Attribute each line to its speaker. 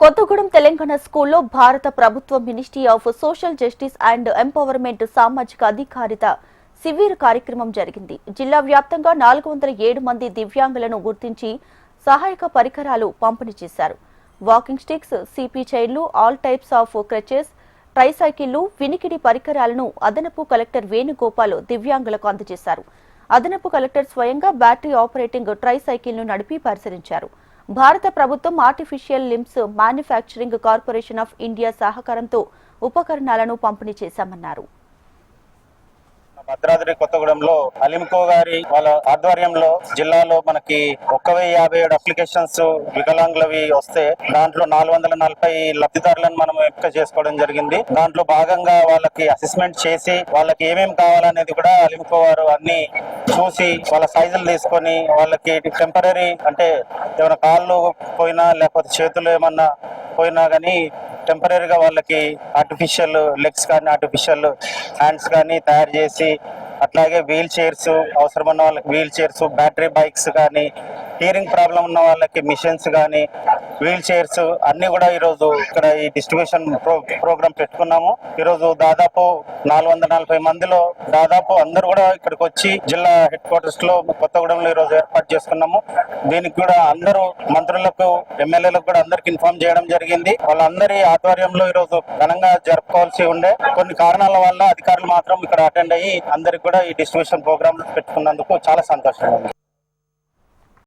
Speaker 1: కొత్తగూడెం తెలంగాణ స్కూల్లో భారత ప్రభుత్వ ministry of social justice and empowerment సామాజిక అధికారిత శిబిర్ కార్యక్రమం జరిగింది. జిల్లా వ్యాప్తంగా 407 మంది దివ్యాంగులను గుర్తించి సహాయక పరికరాలు పంపిణీ చేశారు. వాకింగ్ స్టిక్స్, సిపి చైర్లు, ఆల్ టైప్స్ ఆఫ్ క్రచెస్, ట్రైసైకిళ్లు, వినికిడి పరికరాలను అదనపు కలెక్టర్ వేణుగోపాల్ దివ్యాంగులకు అందజేశారు. అదనపు కలెక్టర్ స్వయంగా బ్యాటరీ ఆపరేటింగ్ ట్రైసైకిల్ను నడిపి పరిశీలించారు. భారత ప్రభుత్వం artificial limbs manufacturing corporation of India సహకారంతో ఉపకరణాలను పంపిణీ చేశామన్నారు.
Speaker 2: భద్రాద్రి కొత్తగూడెంలో అలింకో గారి వాళ్ళ ఆధ్వర్యంలో జిల్లాలో మనకి 1057 అప్లికేషన్స్ వికలాంగులవి వస్తే దాంట్లో 440 లబ్ధిదారులను మనం ఎంపిక చేసుకోవడం జరిగింది. దాంట్లో భాగంగా వాళ్ళకి అసెస్మెంట్ చేసి వాళ్ళకి ఏమేమి కావాలనేది కూడా అలింకో గారు అన్ని చూసి వాళ్ళ సైజులు తీసుకొని వాళ్ళకి టెంపరీ అంటే ఏమైనా కాళ్ళు పోయినా లేకపోతే చేతులు ఏమన్నా పోయినా కానీ టెంపరీగా వాళ్ళకి ఆర్టిఫిషియల్ లెగ్స్ కానీ ఆర్టిఫిషియల్ హ్యాండ్స్ కానీ తయారు చేసి, అట్లాగే వీల్ చైర్స్ అవసరమైన వాళ్ళకి వీల్ చైర్స్, బ్యాటరీ బైక్స్ కానీ, హియరింగ్ ప్రాబ్లం ఉన్న వాళ్ళకి మిషన్స్ కానీ, వీల్ చైర్స్ అన్ని కూడా ఈరోజు ఇక్కడ ఈ డిస్ట్రిబ్యూషన్ ప్రోగ్రామ్ పెట్టుకున్నాము. ఈరోజు దాదాపు 440 మందిలో దాదాపు అందరూ కూడా ఇక్కడికి వచ్చి జిల్లా హెడ్ క్వార్టర్స్ లో కొత్తగూడెంలో ఈరోజు ఏర్పాటు చేసుకున్నాము. దీనికి కూడా అందరూ మంత్రులకు, ఎమ్మెల్యేలకు కూడా అందరికి ఇన్ఫార్మ్ చేయడం జరిగింది. వాళ్ళందరి ఆధ్వర్యంలో ఈరోజు ఘనంగా జరుపుకోవాల్సి ఉండే కొన్ని కారణాల వల్ల అధికారులు మాత్రం ఇక్కడ అటెండ్ అయ్యి అందరికి కూడా ఈ డిస్ట్రిబ్యూషన్ ప్రోగ్రామ్ పెట్టుకున్నందుకు చాలా సంతోషంగా ఉంది.